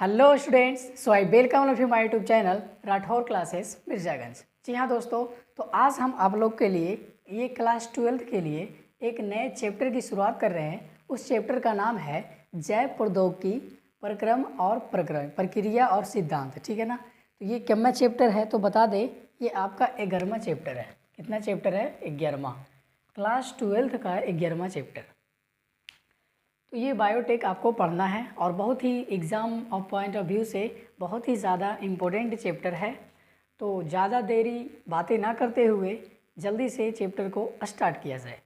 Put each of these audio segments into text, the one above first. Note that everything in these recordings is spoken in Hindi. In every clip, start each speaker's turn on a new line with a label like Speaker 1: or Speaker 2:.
Speaker 1: Hello students, so I welcome of you my YouTube channel Rathore classes Mirzaganj. जी हाँ दोस्तों, तो आज हम आप लोग के लिए ये क्लास 12th के लिए एक नए चैप्टर की शुरुआत कर रहे हैं। उस चैप्टर का नाम है जैव प्रौद्योगिकी प्रक्रम और प्रक्रिया और सिद्धांत। ठीक है ना। तो ये कितना चैप्टर है तो बता दें, ये आपका 11वां चैप्टर है। कितना चैप्टर है? 11वां। क्लास 12th का 11वां चैप्टर। तो ये बायोटेक आपको पढ़ना है और बहुत ही exam of point of view से बहुत ही ज़्यादा इम्पोर्टेंट चैप्टर है। तो ज़्यादा देरी बातें ना करते हुए जल्दी से चैप्टर को स्टार्ट किया जाए।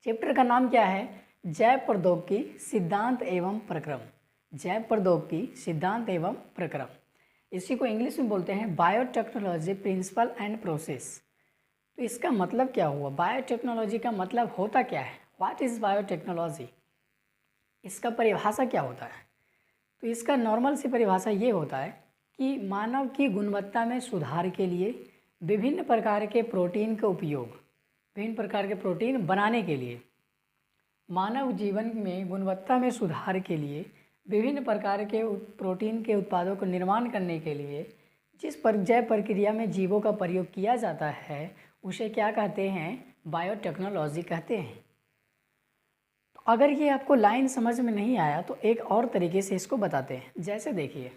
Speaker 1: चैप्टर का नाम क्या है? जैव प्रौद्योगिकी सिद्धांत एवं प्रक्रम। जैव प्रौद्योगिकी सिद्धांत एवं प्रक्रम, इसी को इंग्लिश में बोलते हैं बायोटेक्नोलॉजी प्रिंसिपल एंड प्रोसेस। तो इसका मतलब क्या हुआ? बायोटेक्नोलॉजी का मतलब होता क्या है? What is biotechnology? इसका परिभाषा क्या होता है? तो इसका नॉर्मल सी परिभाषा ये होता है कि मानव की गुणवत्ता में सुधार के लिए विभिन्न प्रकार के प्रोटीन का उपयोग, विभिन्न प्रकार के प्रोटीन बनाने के लिए, मानव जीवन में गुणवत्ता में सुधार के लिए विभिन्न प्रकार के प्रोटीन के उत्पादों का निर्माण करने के लिए जिस जैव प्रक्रिया में जीवों का प्रयोग किया जाता है उसे क्या कहते हैं? बायोटेक्नोलॉजी कहते हैं। अगर ये आपको लाइन समझ में नहीं आया तो एक और तरीके से इसको बताते हैं। जैसे देखिए,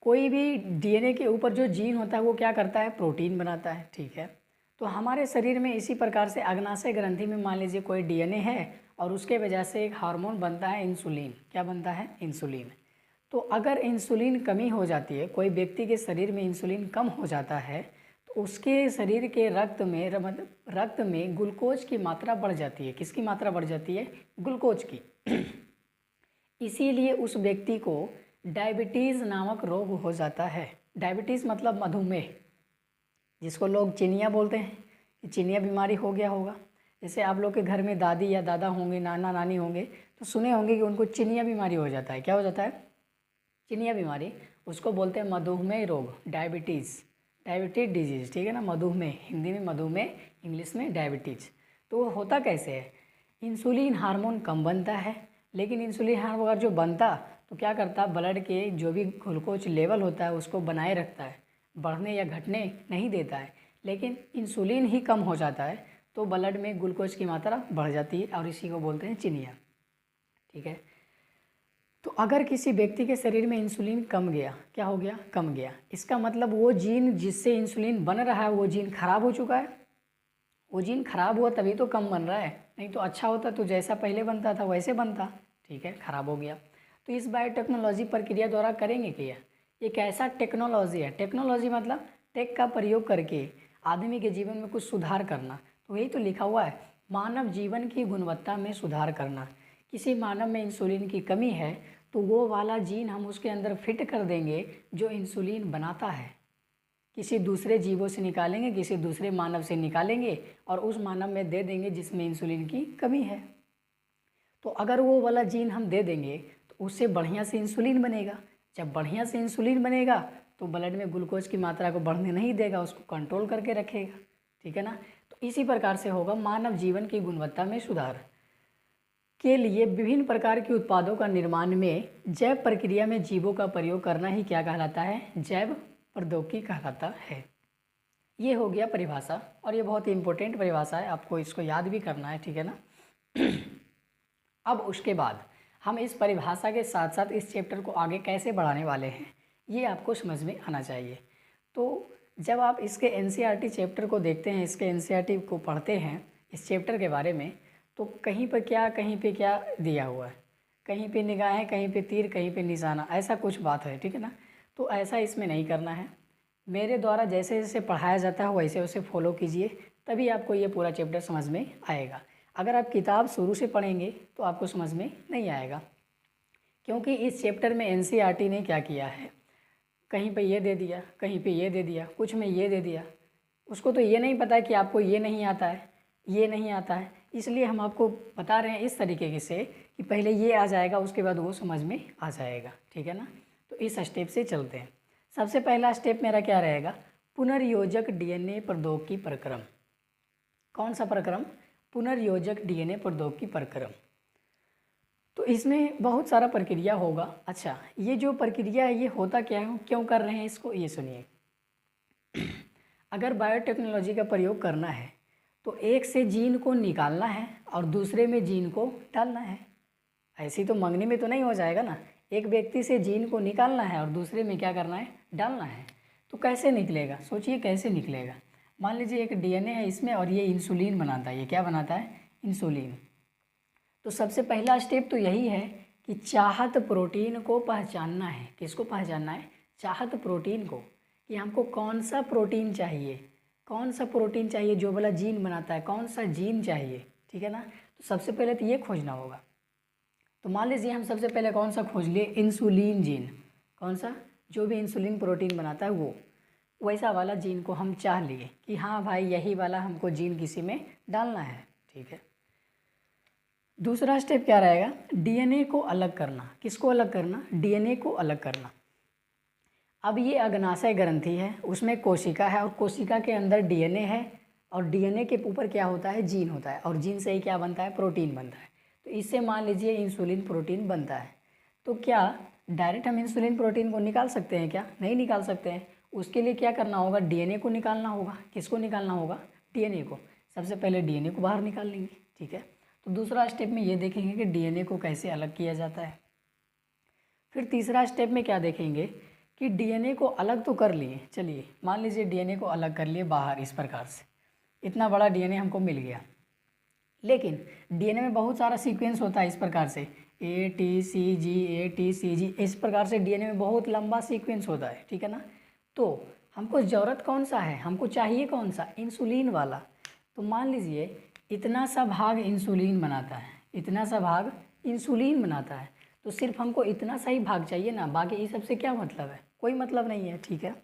Speaker 1: कोई भी डीएनए के ऊपर जो जीन होता है वो क्या करता है? प्रोटीन बनाता है। ठीक है। तो हमारे शरीर में इसी प्रकार से अग्नाशय ग्रंथि में मान लीजिए कोई डीएनए है और उसके वजह से एक हार्मोन बनता है इंसुलिन। क्या बनता है? इंसुलिन। तो अगर इंसुलिन कमी हो जाती है, कोई व्यक्ति के शरीर में इंसुलिन कम हो जाता है तो उसके शरीर के रक्त में ग्लूकोज की मात्रा बढ़ जाती है। किसकी मात्रा बढ़ जाती है? ग्लूकोज की। इसीलिए उस व्यक्ति को डायबिटीज़ नामक रोग हो जाता है। डायबिटीज़ मतलब मधुमेह, जिसको लोग चिनिया बोलते हैं। कि चिनिया बीमारी हो गया होगा। जैसे आप लोग के घर में दादी या दादा होंगे, नाना नानी होंगे, तो सुने होंगे कि उनको चिनिया बीमारी हो जाता है। क्या हो जाता है? चिनिया बीमारी। उसको बोलते हैं मधुमेह रोग, डायबिटीज डिजीज़। ठीक है ना। मधुमेह, हिंदी में मधुमेह, इंग्लिश में डायबिटीज़। तो वो होता कैसे है? इंसुलिन हार्मोन कम बनता है, लेकिन इंसुलिन हार्मोन अगर जो बनता तो क्या करता? ब्लड के जो भी ग्लूकोज लेवल होता है उसको बनाए रखता है, बढ़ने या घटने नहीं देता है। लेकिन इंसुलिन ही कम हो जाता है तो ब्लड में ग्लूकोज की मात्रा बढ़ जाती है और इसी को बोलते हैं चिनिया। ठीक है। तो अगर किसी व्यक्ति के शरीर में इंसुलिन कम गया, क्या हो गया? कम गया। इसका मतलब वो जीन जिससे इंसुलिन बन रहा है वो जीन खराब हो चुका है। वो जीन खराब हुआ तभी तो कम बन रहा है, नहीं तो अच्छा होता तो जैसा पहले बनता था वैसे बनता। ठीक है, खराब हो गया। तो इस बायोटेक्नोलॉजी प्रक्रिया द्वारा करेंगे क्या? ये कैसा टेक्नोलॉजी है? टेक्नोलॉजी मतलब टेक का प्रयोग करके आदमी के जीवन में कुछ सुधार करना। तो यही तो लिखा हुआ है, मानव जीवन की गुणवत्ता में सुधार करना। किसी मानव में इंसुलिन की कमी है तो वो वाला जीन हम उसके अंदर फिट कर देंगे जो इंसुलिन बनाता है। किसी दूसरे जीवों से निकालेंगे, किसी दूसरे मानव से निकालेंगे और उस मानव में दे देंगे जिसमें इंसुलिन की कमी है। तो अगर वो वाला जीन हम दे देंगे तो उससे बढ़िया से इंसुलिन बनेगा। जब बढ़िया से इंसुलिन बनेगा तो ब्लड में ग्लूकोज की मात्रा को बढ़ने नहीं देगा, उसको कंट्रोल करके रखेगा। ठीक है ना। तो इसी प्रकार से होगा मानव जीवन की गुणवत्ता में सुधार के लिए विभिन्न प्रकार के उत्पादों का निर्माण में जैव प्रक्रिया में जीवों का प्रयोग करना ही क्या कहलाता है? जैव प्रौद्योगिकी कहलाता है। ये हो गया परिभाषा और ये बहुत ही इंपॉर्टेंट परिभाषा है, आपको इसको याद भी करना है। ठीक है ना। अब उसके बाद हम इस परिभाषा के साथ साथ इस चैप्टर को आगे कैसे बढ़ाने वाले हैं ये आपको समझ में आना चाहिए। तो जब आप इसके एनसीईआरटी चैप्टर को देखते हैं, इसके एनसीईआरटी को पढ़ते हैं इस चैप्टर के बारे में, तो कहीं पे क्या दिया हुआ है, कहीं पे निगाहें, कहीं पे तीर, कहीं पे निशाना, ऐसा कुछ बात है। ठीक है ना। तो ऐसा इसमें नहीं करना है। मेरे द्वारा जैसे जैसे पढ़ाया जाता है वैसे वैसे फॉलो कीजिए, तभी आपको ये पूरा चैप्टर समझ में आएगा। अगर आप किताब शुरू से पढ़ेंगे तो आपको समझ में नहीं आएगा, क्योंकि इस चैप्टर में एनसीईआरटी ने क्या किया है, कहीं पे ये दे दिया, कहीं पे ये दे दिया, कुछ में ये दे दिया। उसको तो ये नहीं पता कि आपको ये नहीं आता है, ये नहीं आता है। इसलिए हम आपको बता रहे हैं इस तरीके से कि पहले ये आ जाएगा, उसके बाद वो समझ में आ जाएगा। ठीक है ना। तो इस स्टेप से चलते हैं। सबसे पहला स्टेप मेरा क्या रहेगा? पुनर्योजक डीएनए प्रौद्योगिकी प्रक्रम। कौन सा प्रक्रम? पुनर्योजक डीएनए प्रौद्योगिकी प्रक्रम। तो इसमें बहुत सारा प्रक्रिया होगा। अच्छा, ये जो प्रक्रिया है ये होता क्या है, क्यों कर रहे हैं इसको, ये सुनिए। अगर बायोटेक्नोलॉजी का प्रयोग करना है तो एक से जीन को निकालना है और दूसरे में जीन को डालना है। ऐसी तो मंगनी में तो नहीं हो जाएगा ना। एक व्यक्ति से जीन को निकालना है और दूसरे में क्या करना है, डालना है। तो कैसे निकलेगा, सोचिए कैसे निकलेगा। मान लीजिए एक डीएनए है इसमें और ये इंसुलिन बनाता है। ये क्या बनाता है, इंसुलिन। तो सबसे पहला स्टेप तो यही है कि चाहत प्रोटीन को पहचानना है। किसको पहचानना है, चाहत प्रोटीन को, कि हमको कौन सा प्रोटीन चाहिए, कौन सा प्रोटीन चाहिए जो वाला जीन बनाता है, कौन सा जीन चाहिए, ठीक है ना। तो सबसे पहले तो ये खोजना होगा। तो मान लीजिए हम सबसे पहले कौन सा खोज लिए, इंसुलिन जीन। कौन सा, जो भी इंसुलिन प्रोटीन बनाता है वो, वैसा वाला जीन को हम चाह लिए कि हाँ भाई यही वाला हमको जीन किसी में डालना है, ठीक है। दूसरा स्टेप क्या रहेगा, डीएनए को अलग करना। किसको अलग करना, डीएनए को अलग करना। अब ये अग्नाशय ग्रंथि है, उसमें कोशिका है और कोशिका के अंदर डीएनए है और डीएनए के ऊपर क्या होता है, जीन होता है और जीन से ही क्या बनता है, प्रोटीन बनता है। तो इससे मान लीजिए इंसुलिन प्रोटीन बनता है। तो क्या डायरेक्ट हम इंसुलिन प्रोटीन को निकाल सकते हैं क्या, नहीं निकाल सकते हैं। उसके लिए क्या करना होगा, डीएनए को निकालना होगा। किसको निकालना होगा, डीएनए को। सबसे पहले डीएनए को बाहर निकाल लेंगे, ठीक है। तो दूसरा स्टेप में ये देखेंगे कि डीएनए को कैसे अलग किया जाता है। फिर तीसरा स्टेप में क्या देखेंगे कि डीएनए को अलग तो कर लिए, चलिए मान लीजिए डीएनए को अलग कर लिए बाहर इस प्रकार से। इतना बड़ा डीएनए हमको मिल गया, लेकिन डीएनए में बहुत सारा सीक्वेंस होता है इस प्रकार से, ATCG इस प्रकार से डीएनए में बहुत लंबा सीक्वेंस होता है, ठीक है ना। तो हमको ज़रूरत कौन सा है, हमको चाहिए कौन सा, इंसुलिन वाला। तो मान लीजिए इतना सा भाग इंसुलिन बनाता है, इतना सा भाग इंसुलिन बनाता है। तो सिर्फ हमको इतना सा ही भाग चाहिए ना, बाकी इस सब से क्या मतलब है, कोई मतलब नहीं है, ठीक है।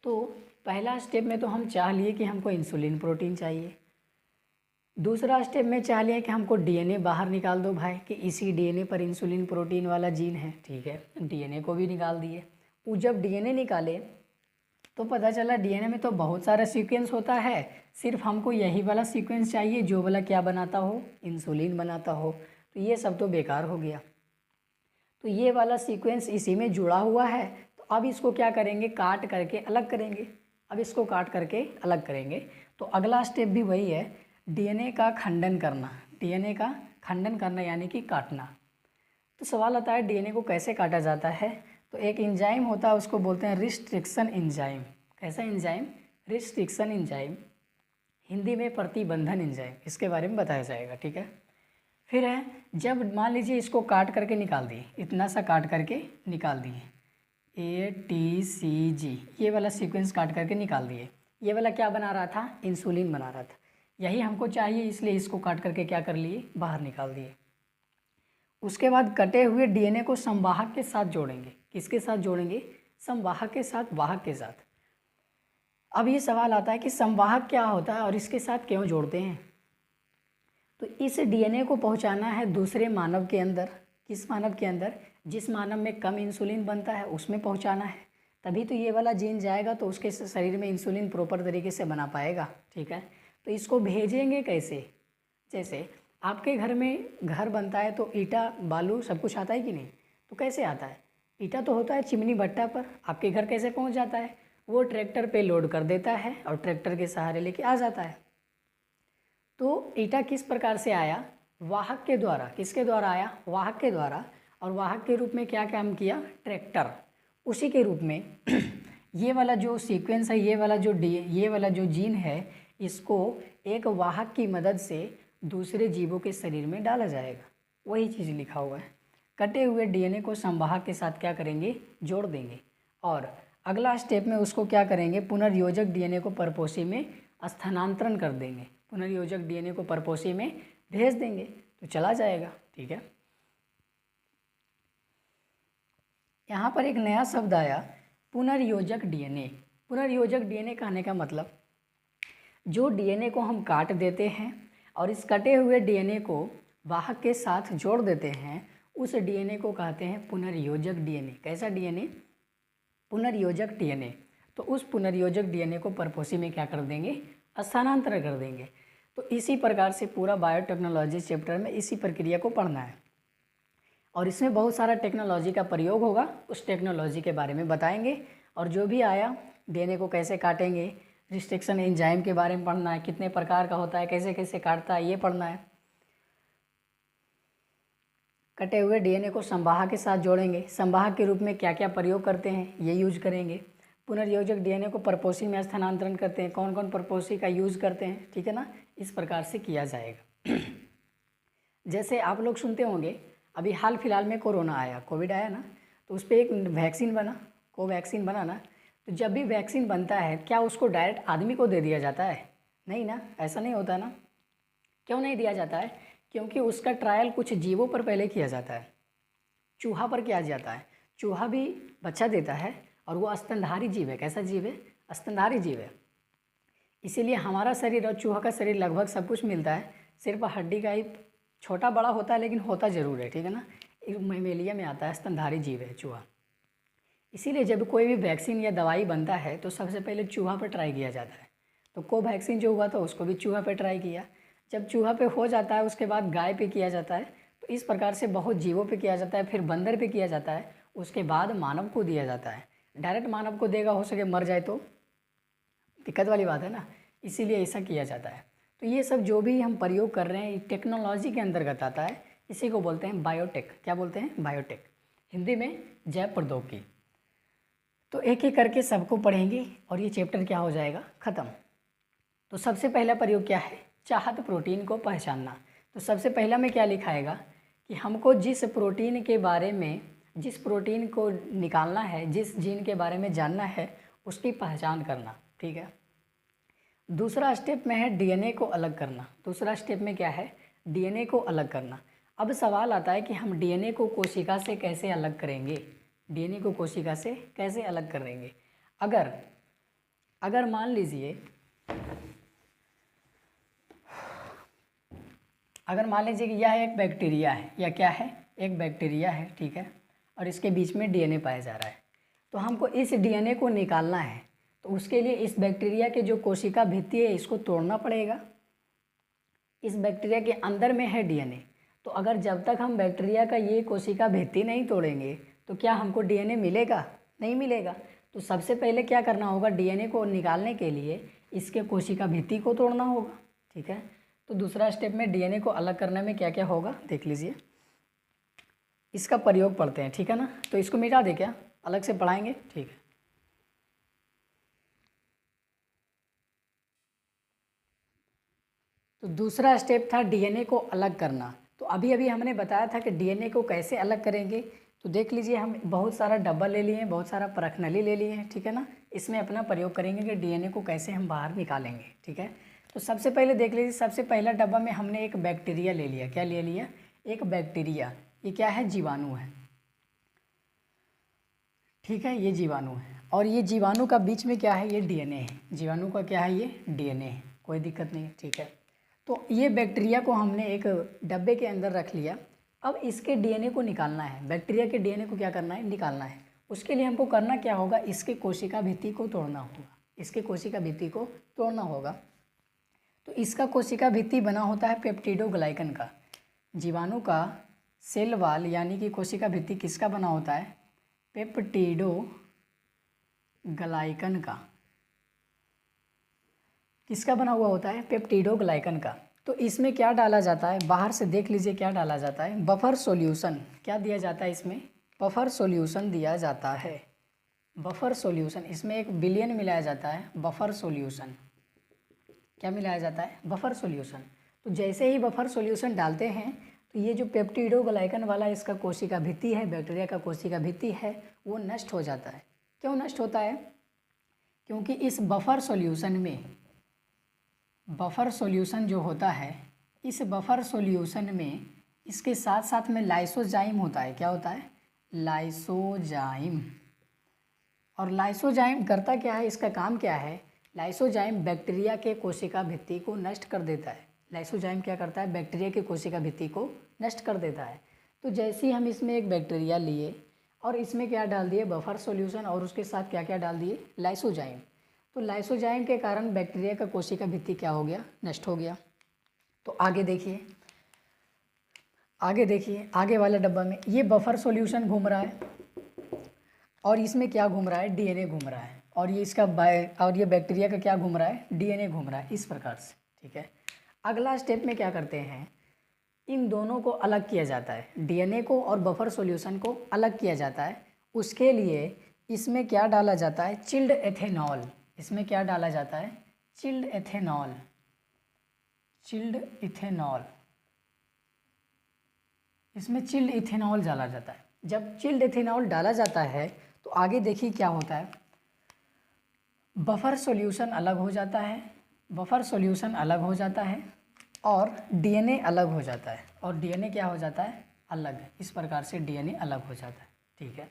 Speaker 1: तो पहला स्टेप में तो हम चाह लिए कि हमको इंसुलिन प्रोटीन चाहिए। दूसरा स्टेप में चाह लिया कि हमको डीएनए बाहर निकाल दो भाई, कि इसी डीएनए पर इंसुलिन प्रोटीन वाला जीन है, ठीक है। डीएनए को भी निकाल दिए। वो जब डीएनए निकाले तो पता चला डीएनए में तो बहुत सारा सीक्वेंस होता है, सिर्फ हमको यही वाला सीक्वेंस चाहिए जो वाला क्या बनाता हो, इंसुलिन बनाता हो। तो ये सब तो बेकार हो गया। तो ये वाला सीक्वेंस इसी में जुड़ा हुआ है। तो अब इसको क्या करेंगे, काट करके अलग करेंगे। अब इसको काट करके अलग करेंगे। तो अगला स्टेप भी वही है, डीएनए का खंडन करना। डीएनए का खंडन करना यानी कि काटना। तो सवाल आता है डीएनए को कैसे काटा जाता है। तो एक एंजाइम होता है, उसको बोलते हैं रिस्ट्रिक्शन एंजाइम। कैसा एंजाइम, रिस्ट्रिक्शन एंजाइम, हिंदी में प्रतिबंधन एंजाइम, इसके बारे में बताया जाएगा, ठीक है। फिर है, जब मान लीजिए इसको काट करके निकाल दिए, इतना सा काट करके निकाल दिए, ATCG ये वाला सीक्वेंस काट करके निकाल दिए। ये वाला क्या बना रहा था, इंसुलिन बना रहा था। यही हमको चाहिए, इसलिए इसको काट करके क्या कर लिए, बाहर निकाल दिए। उसके बाद कटे हुए डीएनए को संवाहक के साथ जोड़ेंगे। किसके साथ जोड़ेंगे, संवाहक के साथ, वाहक के साथ। अब ये सवाल आता है कि संवाहक क्या होता है और इसके साथ क्यों जोड़ते हैं। तो इस डीएनए को पहुंचाना है दूसरे मानव के अंदर। किस मानव के अंदर, जिस मानव में कम इंसुलिन बनता है उसमें पहुंचाना है। तभी तो ये वाला जीन जाएगा तो उसके शरीर में इंसुलिन प्रॉपर तरीके से बना पाएगा, ठीक है। तो इसको भेजेंगे कैसे, जैसे आपके घर में घर बनता है तो ईटा बालू सब कुछ आता है कि नहीं, तो कैसे आता है, ईटा तो होता है चिमनी भट्टा पर, आपके घर कैसे पहुंच जाता है, वो ट्रैक्टर पे लोड कर देता है और ट्रैक्टर के सहारे लेके आ जाता है। तो ईटा किस प्रकार से आया, वाहक के द्वारा। किसके द्वारा आया, वाहक के द्वारा। और वाहक के रूप में क्या काम किया, ट्रैक्टर। उसी के रूप में ये वाला जो सीक्वेंस है, ये वाला जो जीन है, इसको एक वाहक की मदद से दूसरे जीवों के शरीर में डाला जाएगा। वही चीज़ लिखा हुआ है। कटे हुए डीएनए को संवाहक के साथ क्या करेंगे, जोड़ देंगे। और अगला स्टेप में उसको क्या करेंगे, पुनर्योजक डीएनए को परपोषी में स्थानांतरण कर देंगे। पुनर्योजक डीएनए को परपोषी में भेज देंगे तो चला जाएगा, ठीक है। यहाँ पर एक नया शब्द आया, पुनर्योजक डीएनए। पुनर्योजक डीएनए कहने का मतलब, जो डीएनए को हम काट देते हैं और इस कटे हुए डीएनए को वाहक के साथ जोड़ देते हैं, उस डीएनए को कहते हैं पुनर्योजक डीएनए। कैसा डीएनए, पुनर्योजक डीएनए। तो उस पुनर्योजक डीएनए को परपोषी में क्या कर देंगे, स्थानांतरण कर देंगे। तो इसी प्रकार से पूरा बायोटेक्नोलॉजी चैप्टर में इसी प्रक्रिया को पढ़ना है। और इसमें बहुत सारा टेक्नोलॉजी का प्रयोग होगा, उस टेक्नोलॉजी के बारे में बताएंगे। और जो भी आया, डीएनए को कैसे काटेंगे, रिस्ट्रिक्शन एंजाइम के बारे में पढ़ना है, कितने प्रकार का होता है, कैसे कैसे काटता है, ये पढ़ना है। कटे हुए डीएनए को संवाहक के साथ जोड़ेंगे, संवाहक के रूप में क्या क्या प्रयोग करते हैं ये यूज करेंगे। पुनर्योजक डीएनए को परपोषी में स्थानांतरण करते हैं, कौन कौन परपोषी का यूज करते हैं, ठीक है ना, इस प्रकार से किया जाएगा। जैसे आप लोग सुनते होंगे, अभी हाल फिलहाल में कोरोना आया, कोविड आया ना, तो उस पर एक वैक्सीन बना, कोवैक्सीन बना ना। तो जब भी वैक्सीन बनता है, क्या उसको डायरेक्ट आदमी को दे दिया जाता है? नहीं ना, ऐसा नहीं होता ना। क्यों नहीं दिया जाता है? क्योंकि उसका ट्रायल कुछ जीवों पर पहले किया जाता है, चूहा पर किया जाता है। चूहा भी बच्चा देता है और वो स्तनधारी जीव है। कैसा जीव है? स्तनधारी जीव है। इसीलिए हमारा शरीर और चूहा का शरीर लगभग सब कुछ मिलता है, सिर्फ हड्डी का ही छोटा बड़ा होता है, लेकिन होता ज़रूर है, ठीक है ना। मैमेलिया में आता है, स्तनधारी जीव है चूहा। इसीलिए जब कोई भी वैक्सीन या दवाई बनता है तो सबसे पहले चूहा पर ट्राई किया जाता है। तो कोवैक्सीन जो हुआ था उसको भी चूहा पे ट्राई किया, जब चूहा पे हो जाता है उसके बाद गाय पे किया जाता है। तो इस प्रकार से बहुत जीवों पे किया जाता है, फिर बंदर पे किया जाता है, उसके बाद मानव को दिया जाता है। डायरेक्ट मानव को देगा, हो सके मर जाए तो दिक्कत वाली बात है ना, इसीलिए ऐसा किया जाता है। तो ये सब जो भी हम प्रयोग कर रहे हैं टेक्नोलॉजी के अंतर्गत आता है, इसी को बोलते हैं बायोटेक। क्या बोलते हैं? बायोटेक, हिंदी में जैव प्रौद्योगिकी। तो एक एक करके सबको पढ़ेंगे और ये चैप्टर क्या हो जाएगा? ख़त्म। तो सबसे पहला प्रयोग क्या है? चाहत प्रोटीन को पहचानना। तो सबसे पहला में क्या लिखाएगा कि हमको जिस प्रोटीन के बारे में, जिस प्रोटीन को निकालना है, जिस जीन के बारे में जानना है, उसकी पहचान करना, ठीक है। दूसरा स्टेप में है डीएनए को अलग करना। दूसरा स्टेप में क्या है? डीएनए को अलग करना। अब सवाल आता है कि हम डीएनए को कोशिका से कैसे अलग करेंगे? डीएनए को कोशिका से कैसे अलग करेंगे? अगर मान लीजिए, कि यह एक बैक्टीरिया है, या क्या है? एक बैक्टीरिया है, ठीक है, और इसके बीच में डीएनए पाया जा रहा है। तो हमको इस डीएनए को निकालना है, तो उसके लिए इस बैक्टीरिया के जो कोशिका भित्ति है इसको तोड़ना पड़ेगा। इस बैक्टीरिया के अंदर में है डीएनए, तो अगर जब तक हम बैक्टीरिया का ये कोशिका भित्ति नहीं तोड़ेंगे तो क्या हमको डीएनए मिलेगा? नहीं मिलेगा। तो सबसे पहले क्या करना होगा? डीएनए को निकालने के लिए इसके कोशिका भित्ति को तोड़ना होगा, ठीक है। तो दूसरा स्टेप में डीएनए को अलग करने में क्या क्या होगा देख लीजिए, इसका प्रयोग पढ़ते हैं, ठीक है ना। तो इसको मिटा दे, क्या अलग से पढ़ाएंगे? ठीक है। तो दूसरा स्टेप था डीएनए को अलग करना। तो अभी अभी हमने बताया था कि डीएनए को कैसे अलग करेंगे। तो देख लीजिए, हम बहुत सारा डब्बा ले लिए हैं, बहुत सारा परखनली ले लिए हैं, ठीक है ना। इसमें अपना प्रयोग करेंगे कि डीएनए को कैसे हम बाहर निकालेंगे, ठीक है। तो सबसे पहले देख लीजिए, सबसे पहला डब्बा में हमने एक बैक्टीरिया ले लिया। क्या ले लिया? एक बैक्टीरिया। ये क्या है? जीवाणु है, ठीक है, ये जीवाणु है। और ये जीवाणु का बीच में क्या है? ये डीएनए है। जीवाणु का क्या है? ये डीएनए है, कोई दिक्कत नहीं है, ठीक है। तो ये बैक्टीरिया को हमने एक डब्बे के अंदर रख लिया। अब इसके डीएनए को निकालना है, बैक्टीरिया के डीएनए को क्या करना है? निकालना है। उसके लिए हमको करना क्या होगा? इसके कोशिका भित्ति को तोड़ना होगा। इसके कोशिका भित्ति को तोड़ना होगा। तो इसका कोशिका भित्ति बना होता है पेप्टिडोग्लाइकन का। जीवाणु का सेल वाल यानी कि कोशिका भित्ति किसका बना होता है? पेप्टिडोग्लाइकन का। किसका बना हुआ होता है? पेप्टिडोग्लाइकन का। तो इसमें क्या डाला जाता है? बाहर से देख लीजिए क्या डाला जाता है? Buffer solution. क्या दिया जाता है इसमें? बफर सॉल्यूशन दिया जाता है। बफर सॉल्यूशन, इसमें एक विलयन मिलाया जाता है, बफर सॉल्यूशन। क्या मिलाया जाता है? Buffer solution. तो जैसे ही बफर सॉल्यूशन डालते हैं तो ये जो पेप्टिडोग्लाइकन वाला इसका कोशिका भित्ति है, बैक्टीरिया का कोशिका भित्ति है, वो नष्ट हो जाता है। क्यों नष्ट होता है? क्योंकि इस बफर सॉल्यूशन में, बफर सॉल्यूशन जो होता है, इस बफर सॉल्यूशन में इसके साथ साथ में लाइसोजाइम होता है। क्या होता है? लाइसोजाइम। और लाइसोजाइम करता क्या है? इसका काम क्या है? लाइसोजाइम बैक्टीरिया के कोशिका भित्ति को नष्ट कर देता है। लाइसोजाइम क्या करता है? बैक्टीरिया के कोशिका भित्ति को नष्ट कर देता है। तो जैसे ही हम इसमें एक बैक्टीरिया लिए और इसमें क्या डाल दिए? बफर सॉल्यूशन, और उसके साथ क्या क्या डाल दिए? लाइसोजाइम। तो लाइसोजाइम के कारण बैक्टीरिया का कोशिका भित्ति क्या हो गया? नष्ट हो गया। तो आगे देखिए, आगे देखिए, आगे वाले डब्बा में ये बफर सॉल्यूशन घूम रहा है और इसमें क्या घूम रहा है, डीएनए घूम रहा है, और ये इसका और ये बैक्टीरिया का क्या घूम रहा है, डीएनए घूम रहा है, इस प्रकार से। ठीक है, अगला स्टेप में क्या करते हैं, इन दोनों को अलग किया जाता है, डीएनए को और बफर सॉल्यूशन को अलग किया जाता है। उसके लिए इसमें क्या डाला जाता है, चिल्ड एथेनॉल। इसमें क्या डाला जाता है, चिल्ड एथेनॉल, चिल्ड इथेनॉल। इसमें चिल्ड इथेनॉल डाला जाता है। जब चिल्ड इथेनॉल डाला जाता है तो आगे देखिए क्या होता है, बफर सॉल्यूशन अलग हो जाता है, बफर सॉल्यूशन अलग हो जाता है और डीएनए अलग हो जाता है, और डीएनए क्या हो जाता है, अलग। इस प्रकार से डीएनए अलग हो जाता है। ठीक है,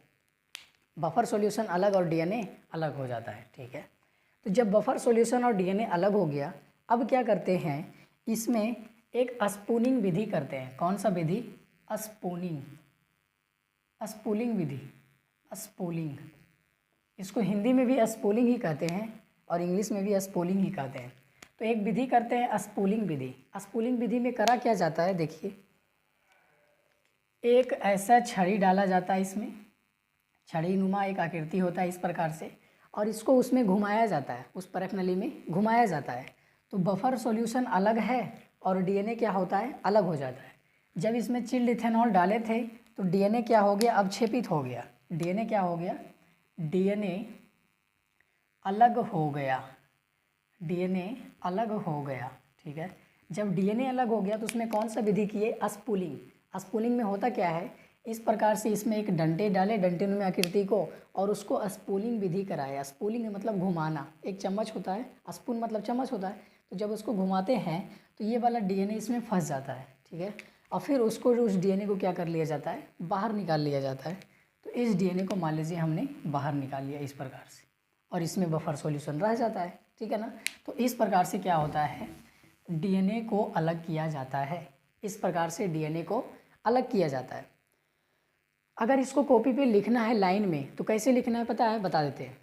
Speaker 1: बफर सॉल्यूशन अलग और डीएनए अलग हो जाता है। ठीक है, तो जब बफर सॉल्यूशन और डीएनए अलग हो गया, अब क्या करते हैं, इसमें एक स्पूनिंग विधि करते हैं। कौन सा विधि, स्पूनिंग, स्पूलिंग विधि, स्पूलिंग। इसको हिंदी में भी स्पूलिंग ही कहते हैं और इंग्लिश में भी स्पूलिंग ही कहते हैं। तो एक विधि करते हैं स्पूलिंग विधि। स्पूलिंग विधि में करा क्या जाता है, देखिए, एक ऐसा छड़ी डाला जाता है, इसमें छड़ी नुमा एक आकृति होता है इस प्रकार से, और इसको उसमें घुमाया जाता है, उस परख नली में घुमाया जाता है। तो बफर सॉल्यूशन अलग है और डीएनए क्या होता है, अलग हो जाता है। जब इसमें चिल्ड इथेनॉल डाले थे तो डीएनए क्या हो गया, अवक्षेपित हो गया। डीएनए क्या हो गया, डीएनए अलग हो गया, डीएनए अलग हो गया। ठीक है, जब डीएनए अलग हो गया तो उसमें कौन सा विधि किए, स्पूलिंग। स्पूलिंग में होता क्या है, इस प्रकार से इसमें एक डंडे डाले, डंडे में आकृति को, और उसको स्पूलिंग विधि कराया। स्पूलिंग मतलब घुमाना, एक चम्मच होता है, स्पून मतलब चम्मच होता है, तो जब उसको घुमाते हैं तो ये वाला डीएनए इसमें फंस जाता है। ठीक है, और फिर उसको उस डीएनए को क्या कर लिया जाता है, बाहर निकाल लिया जाता है। तो इस डीएनए को मान लीजिए हमने बाहर निकाल लिया इस प्रकार से, और इसमें बफर सॉल्यूशन रह जाता है। ठीक है ना, तो इस प्रकार से क्या होता है, डीएनए को अलग किया जाता है। इस प्रकार से डीएनए को अलग किया जाता है। अगर इसको कॉपी पे लिखना है लाइन में तो कैसे लिखना है पता है, बता देते हैं।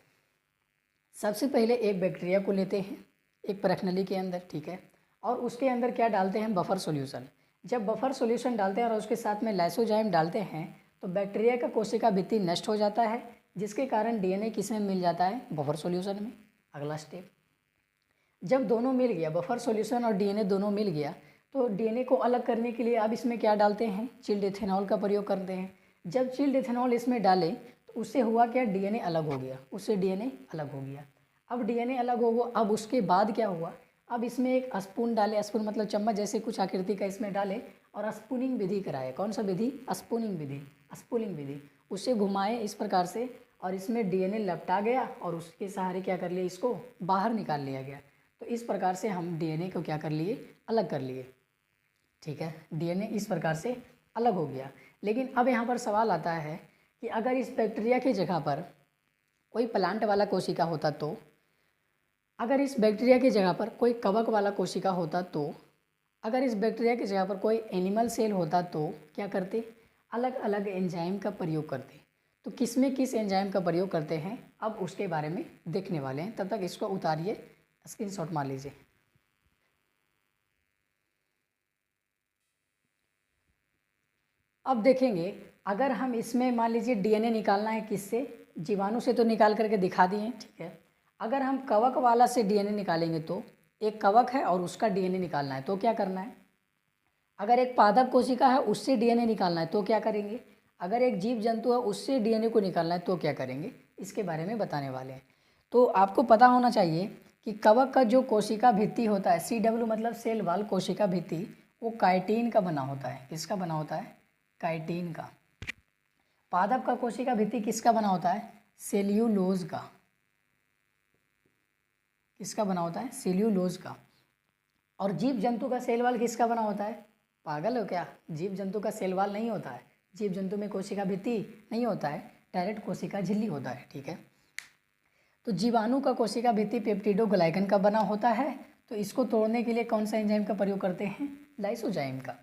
Speaker 1: सबसे पहले एक बैक्टीरिया को लेते हैं एक परख नली के अंदर। ठीक है, और उसके अंदर क्या डालते हैं, बफर सॉल्यूशन। जब बफर सॉल्यूशन डालते हैं और उसके साथ में लाइसोजाइम डालते हैं तो बैक्टीरिया का कोशिका भित्ति नष्ट हो जाता है, जिसके कारण डीएनए किसमें मिल जाता है, बफर सॉल्यूशन में। अगला स्टेप, जब दोनों मिल गया, बफर सॉल्यूशन और डीएनए दोनों मिल गया, तो डीएनए को अलग करने के लिए अब इसमें क्या डालते हैं, चिल्ड इथेनॉल का प्रयोग करते हैं। जब चिल्ड इथेनॉल इसमें डाले तो उससे हुआ क्या, डीएनए अलग हो गया, उससे डीएनए अलग हो गया। अब डीएनए अलग हो गया, अब उसके बाद क्या हुआ, अब इसमें एक स्पून डाले, स्पून मतलब चम्मच जैसे कुछ आकृति का इसमें डाले और स्पूनिंग विधि कराए। कौन सा विधि, स्पूनिंग विधि, स्पूलिंग विधि। उसे घुमाए इस प्रकार से और इसमें डीएनए लपटा गया और उसके सहारे क्या कर लिया, इसको बाहर निकाल लिया गया। तो इस प्रकार से हम डीएनए को क्या कर लिए, अलग कर लिए। ठीक है, डीएनए इस प्रकार से अलग हो गया। लेकिन अब यहाँ पर सवाल आता है कि अगर इस बैक्टीरिया की जगह पर कोई प्लांट वाला कोशिका होता तो, अगर इस बैक्टीरिया की जगह पर कोई कवक वाला कोशिका होता तो, अगर इस बैक्टीरिया की जगह पर कोई एनिमल सेल होता तो क्या करते, अलग अलग एंजाइम का प्रयोग करते। तो किस में किस एंजाइम का प्रयोग करते हैं अब उसके बारे में देखने वाले हैं। तब तक इसको उतारिए, स्क्रीनशॉट मार लीजिए। अब देखेंगे, अगर हम इसमें मान लीजिए डीएनए निकालना है, किससे, जीवाणु से तो निकाल करके दिखा दिए। ठीक है, अगर हम कवक वाला से डीएनए निकालेंगे तो एक कवक है और उसका डीएनए निकालना है तो क्या करना है। अगर एक पादप कोशिका है उससे डीएनए निकालना है तो क्या करेंगे। अगर एक जीव जंतु है उससे डीएनए को निकालना है तो क्या करेंगे, इसके बारे में बताने वाले हैं। तो आपको पता होना चाहिए कि कवक का जो कोशिका भित्ति होता है, CW मतलब सेल वाल कोशिका भित्ति, वो काइटिन का बना होता है। किसका बना होता है, काइटिन का। पादप का कोशिका भित्ति किसका बना होता है, सेल्यूलोज का। किसका बना होता है, सेल्यूलोज का। और जीव जंतु का सेल वाल किसका बना होता है, पागल हो क्या, जीव जंतु का सेल वाल नहीं होता है, जीव जंतु में कोशिका भित्ति नहीं होता है, डायरेक्ट कोशिका झिल्ली होता है। ठीक है, तो जीवाणु का कोशिका भित्ति पेप्टिडोग्लाइकन का बना होता है। तो इसको तोड़ने के लिए कौन सा एंजाइम का प्रयोग करते हैं, लाइसोजाइम का।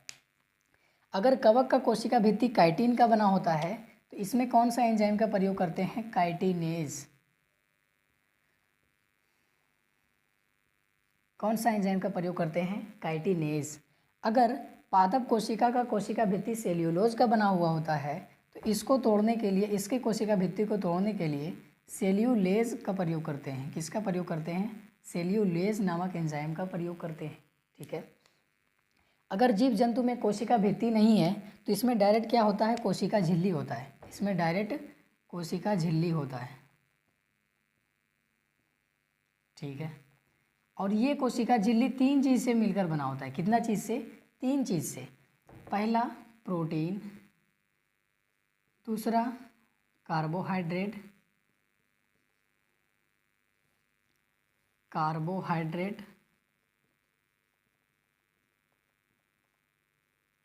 Speaker 1: अगर कवक का कोशिका भित्ति काइटिन का बना होता है तो इसमें कौन सा एंजाइम का प्रयोग करते हैं, काइटिनेज। कौन सा एंजाइम का प्रयोग करते हैं, काइटिनेज। अगर पादप कोशिका का कोशिका भित्ति सेल्यूलोज का बना हुआ होता है, तो इसको तोड़ने के लिए, इसके कोशिका भित्ति को तोड़ने के लिए सेल्यूलेज का प्रयोग करते हैं। किसका प्रयोग करते हैं? सेल्यूलेज नामक एंजाइम का प्रयोग करते हैं। ठीक है। अगर जीव जंतु में कोशिका भित्ति नहीं है तो इसमें डायरेक्ट क्या होता है? कोशिका झिल्ली होता है। इसमें डायरेक्ट कोशिका झिल्ली होता है। ठीक है। और ये कोशिका झिल्ली 3 चीज़ से मिलकर बना होता है। कितना चीज़ से? 3 चीज़ से। पहला प्रोटीन, दूसरा कार्बोहाइड्रेट,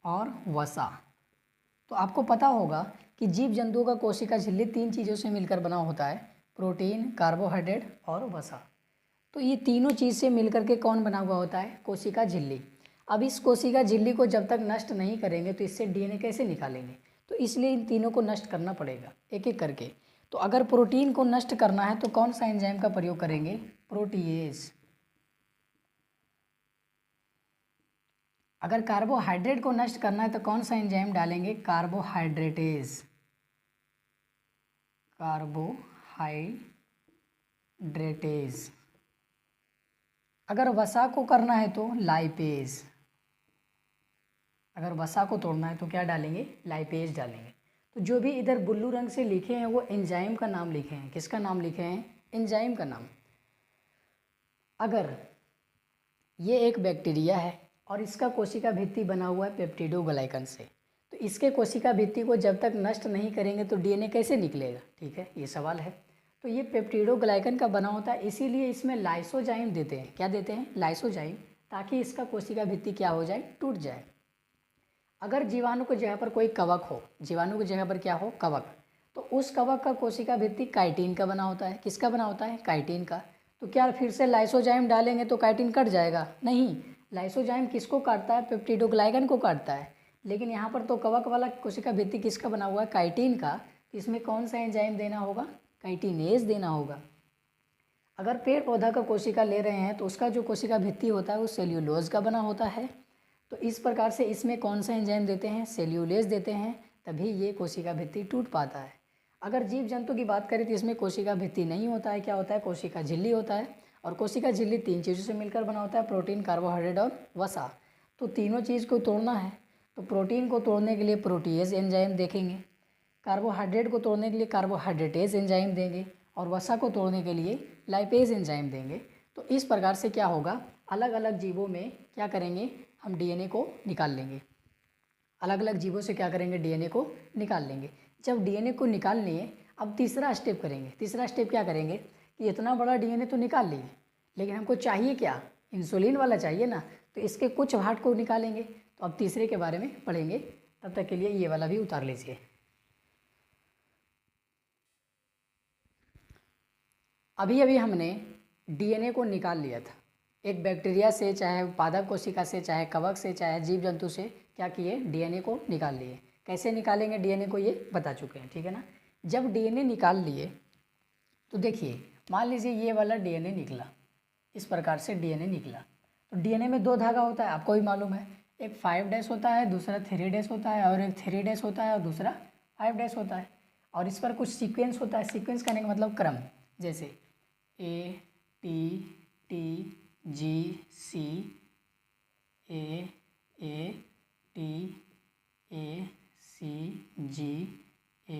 Speaker 1: और वसा। तो आपको पता होगा कि जीव जंतुओं का कोशिका झिल्ली 3 चीज़ों से मिलकर बना होता है, प्रोटीन, कार्बोहाइड्रेट और वसा। तो ये तीनों चीज़ से मिलकर के कौन बना हुआ होता है? कोशिका झिल्ली। अब इस कोशिका झिल्ली को जब तक नष्ट नहीं करेंगे तो इससे डीएनए कैसे निकालेंगे? तो इसलिए इन तीनों को नष्ट करना पड़ेगा एक एक करके। तो अगर प्रोटीन को नष्ट करना है तो कौन सा एंजाइम का प्रयोग करेंगे? प्रोटीएज। अगर कार्बोहाइड्रेट को नष्ट करना है तो कौन सा एंजाइम डालेंगे? कार्बोहाइड्रेटेज। अगर वसा को करना है तो लाइपेज। अगर वसा को तोड़ना है तो क्या डालेंगे? लाइपेज डालेंगे। तो जो भी इधर ब्लू रंग से लिखे हैं वो एंजाइम का नाम लिखे हैं। किसका नाम लिखे हैं? एंजाइम का नाम। अगर ये एक बैक्टीरिया है और इसका कोशिका भित्ति बना हुआ है पेप्टिडोग्लाइकन से, तो इसके कोशिका भित्ति को जब तक नष्ट नहीं करेंगे तो डीएनए कैसे निकलेगा? ठीक है, ये सवाल है। तो ये पेप्टिडोग्लाइकन का बना होता है, इसीलिए इसमें लाइसोजाइम देते हैं। क्या देते हैं? लाइसोजाइम, ताकि इसका कोशिका भित्ति क्या हो जाए? टूट जाए। अगर जीवाणु की जगह पर कोई कवक हो, जीवाणु की जगह पर क्या हो? कवक, तो उस कवक का कोशिका भित्ति काइटिन का बना होता है। किसका बना होता है? काइटिन का। तो क्या फिर से लाइसोजाइम डालेंगे तो काइटिन कट जाएगा? नहीं, लाइसोजाइम किसको काटता है? पेप्टिडोग्लाइकन को काटता है। लेकिन यहाँ पर तो कवक वाला कोशिका भित्ति किसका बना हुआ है? काइटिन का। तो इसमें कौन सा एंजाइम देना होगा? काइटिनेज देना होगा। अगर पेड़ पौधा का कोशिका ले रहे हैं तो उसका जो कोशिका भित्ति होता है वो सेल्यूलोज का बना होता है। तो इस प्रकार से इसमें कौन सा एंजाइम देते हैं? सेल्यूलेज देते हैं, तभी ये कोशिका भित्ति टूट पाता है। अगर जीव जंतु की बात करें तो इसमें कोशिका भित्ति नहीं होता है। क्या होता है? कोशिका झिल्ली होता है। और कोशिका झिल्ली 3 चीज़ों से मिलकर बना होता है, प्रोटीन, कार्बोहाइड्रेट और वसा। तो तीनों चीज़ को तोड़ना है तो प्रोटीन को तोड़ने के लिए प्रोटीएज एंजाइम देखेंगे, कार्बोहाइड्रेट को तोड़ने के लिए कार्बोहाइड्रेटेज एंजाइम देंगे, और वसा को तोड़ने के लिए लाइपेज एंजाइम देंगे। तो इस प्रकार से क्या होगा? अलग अलग जीवों में क्या करेंगे? हम डीएनए को निकाल लेंगे। अलग अलग जीवों से क्या करेंगे? डीएनए को निकाल लेंगे। जब डीएनए को निकाल लिए, अब तीसरा स्टेप करेंगे। तीसरा स्टेप क्या करेंगे कि इतना बड़ा डीएनए तो निकाल लिए, लेकिन हमको चाहिए क्या? इंसुलिन वाला चाहिए ना, तो इसके कुछ पार्ट को निकालेंगे। तो अब तीसरे के बारे में पढ़ेंगे, तब तक के लिए ये वाला भी उतार लीजिए। अभी अभी हमने डीएनए को निकाल लिया था। एक बैक्टीरिया से, चाहे पादप कोशिका से, चाहे कवक से, चाहे जीव जंतु से क्या किए? डीएनए को निकाल लिए। कैसे निकालेंगे डीएनए को ये बता चुके हैं। ठीक है ना। जब डीएनए निकाल लिए तो देखिए, मान लीजिए ये वाला डीएनए निकला, इस प्रकार से डीएनए निकला। तो डीएनए में 2 धागा होता है, आपको भी मालूम है। एक 5' होता है, दूसरा 3' होता है, और एक 3' होता है और दूसरा 5' होता है। और इस पर कुछ सीक्वेंस होता है। सीक्वेंस करने का मतलब क्रम, जैसे A T T G C A T A C G A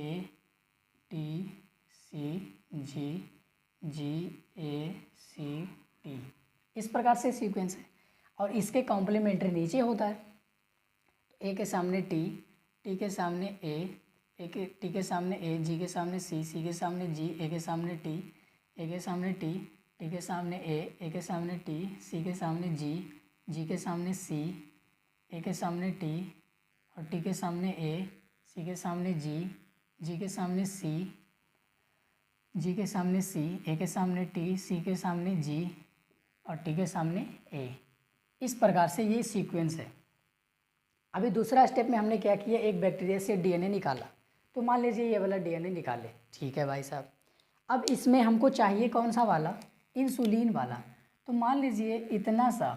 Speaker 1: T C G G A C T, इस प्रकार से सीक्वेंस है। और इसके कॉम्प्लीमेंट्री नीचे होता है। तो A के सामने T, T के सामने A के T के सामने A, G के सामने C, C के सामने G, A के सामने T, A के सामने T, T के सामने A के सामने T, C के सामने G, G के सामने C, A के सामने T, और T के सामने A, C के सामने G, G के सामने C, G के सामने C, A के सामने T, C के सामने G, और T के सामने A। इस प्रकार से ये सीक्वेंस है। अभी दूसरा स्टेप में हमने क्या किया? एक बैक्टीरिया से डीएनए निकाला। तो मान लीजिए ये वाला डीएनए निकाले। ठीक है भाई साहब। अब इसमें हमको चाहिए कौन सा वाला? इंसुलिन वाला। तो मान लीजिए इतना सा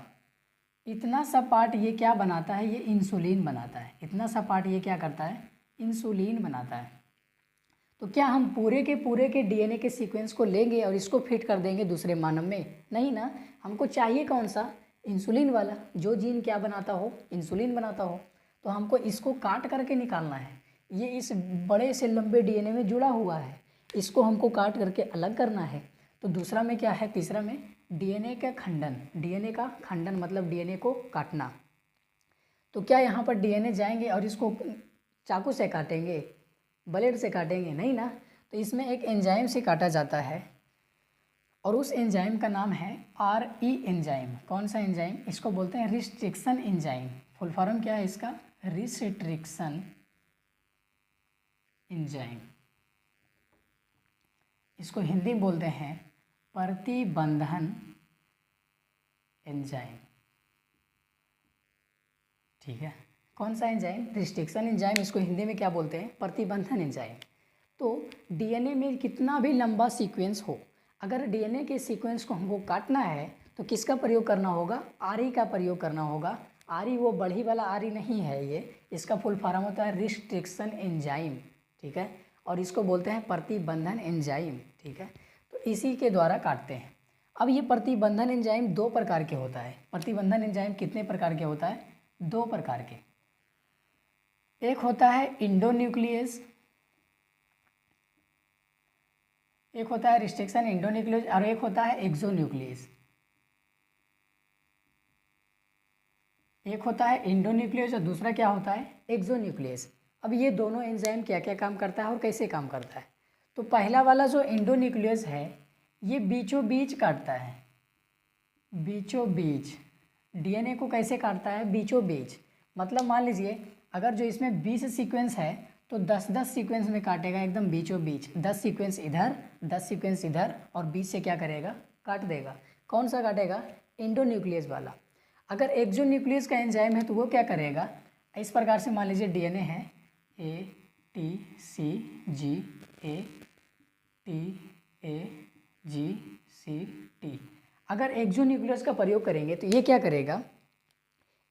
Speaker 1: इतना सा पार्ट ये क्या बनाता है, ये इंसुलिन बनाता है। इतना सा पार्ट ये क्या करता है, इंसुलिन बनाता है। तो क्या हम पूरे के डीएनए के सीक्वेंस को लेंगे और इसको फिट कर देंगे दूसरे मानव में? नहीं ना, हमको चाहिए कौन सा, इंसुलिन वाला। जो जीन क्या बनाता हो, इंसुलिन बनाता हो। तो हमको इसको काट करके निकालना है। ये इस बड़े से लंबे डीएनए में जुड़ा हुआ है, इसको हमको काट करके अलग करना है। तो दूसरा में क्या है, तीसरा में डीएनए का खंडन। डीएनए का खंडन मतलब डीएनए को काटना। तो क्या यहाँ पर डीएनए जाएंगे और इसको चाकू से काटेंगे, ब्लेड से काटेंगे? नहीं ना। तो इसमें एक एंजाइम से काटा जाता है और उस एंजाइम का नाम है RE एंजाइम। कौन सा एंजाइम? इसको बोलते हैं रिस्ट्रिक्शन एंजाइम। फुल फॉर्म क्या है इसका? Restriction enzyme. इसको हिंदी में बोलते हैं प्रतिबंधन एंजाइम। ठीक है, कौन सा एंजाइम? Restriction enzyme. इसको हिंदी में क्या बोलते हैं? प्रतिबंधन एंजाइम। तो डीएनए में कितना भी लंबा सीक्वेंस हो, अगर डीएनए के सीक्वेंस को हमको काटना है तो किसका प्रयोग करना होगा? RE का प्रयोग करना होगा। RE वो बढ़ी वाला RE नहीं है, ये इसका फुल फॉर्म होता है रिस्ट्रिक्शन एंजाइम। ठीक है, और इसको बोलते हैं प्रतिबंधन एंजाइम। ठीक है, तो इसी के द्वारा काटते हैं। अब ये प्रतिबंधन एंजाइम दो प्रकार के होता है। प्रतिबंधन एंजाइम कितने प्रकार के होता है? दो प्रकार के। एक होता है इंडोन्यूक्लियस, एक होता है रिस्ट्रिक्शन इंडोन्यूक्लियस और एक होता है एक्सोन्यूक्लियस। एक होता है इंडोन्यूक्लियस और दूसरा क्या होता है? एक्सोन्यूक्लियस। अब ये दोनों एंजाइम क्या क्या काम करता है और कैसे काम करता है? तो पहला वाला जो इंडोन्यूक्लियस है ये बीचों बीच काटता है। बीचों बीच डीएनए को कैसे काटता है? बीचों बीच मतलब मान लीजिए अगर जो इसमें 20 सीक्वेंस है तो 10-10 सीक्वेंस में काटेगा, एकदम बीचों बीच। 10 सीक्वेंस इधर, 10 सीक्वेंस इधर और बीच से क्या करेगा? काट देगा। कौन सा काटेगा? इंडोन्यूक्लियस वाला। अगर एक्सोन्यूक्लियस का एंजाइम है तो वो क्या करेगा? इस प्रकार से मान लीजिए डीएनए है ATCG ATAGCT। अगर एक्सोन्यूक्लियस का प्रयोग करेंगे तो ये क्या करेगा?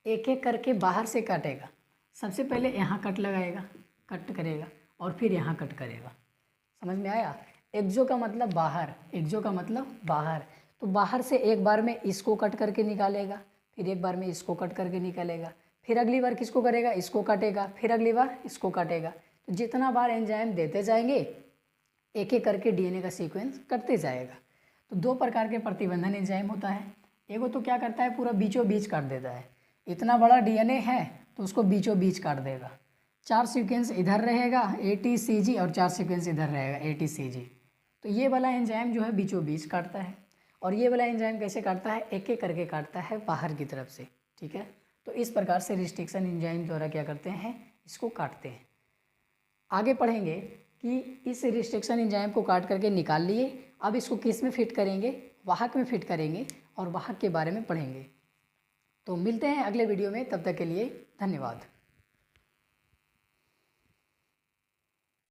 Speaker 1: एक एक करके बाहर से काटेगा। सबसे पहले यहाँ कट लगाएगा, कट करेगा और फिर यहाँ कट करेगा। समझ में आया? एक्सो का मतलब बाहर, एक्सो का मतलब बाहर। तो बाहर से एक बार में इसको कट करके निकालेगा, फिर एक बार में इसको कट करके निकालेगा, फिर अगली बार किसको करेगा? इसको काटेगा, फिर अगली बार इसको काटेगा। तो जितना बार एंजाइम देते जाएंगे एक एक करके डीएनए का सीक्वेंस कटते जाएगा। तो दो प्रकार के प्रतिबंधन एंजाइम होता है। एगो तो क्या करता है? पूरा बीचों बीच काट देता है। इतना बड़ा डीएनए है तो उसको बीचों बीच काट देगा। 4 सीक्वेंस इधर रहेगा ATCG और 4 सीक्वेंस इधर रहेगा ATCG। तो ये वाला एंजाइम जो है बीचों बीच काटता है। और ये वाला एंजाइम कैसे काटता है? एक एक करके काटता है बाहर की तरफ से। ठीक है, तो इस प्रकार से रिस्ट्रिक्शन एंजाइम द्वारा क्या करते हैं? इसको काटते हैं। आगे पढ़ेंगे कि इस रिस्ट्रिक्शन एंजाइम को काट करके निकाल लिए, अब इसको किस में फिट करेंगे? वाहक में फिट करेंगे और वाहक के बारे में पढ़ेंगे। तो मिलते हैं अगले वीडियो में, तब तक के लिए धन्यवाद।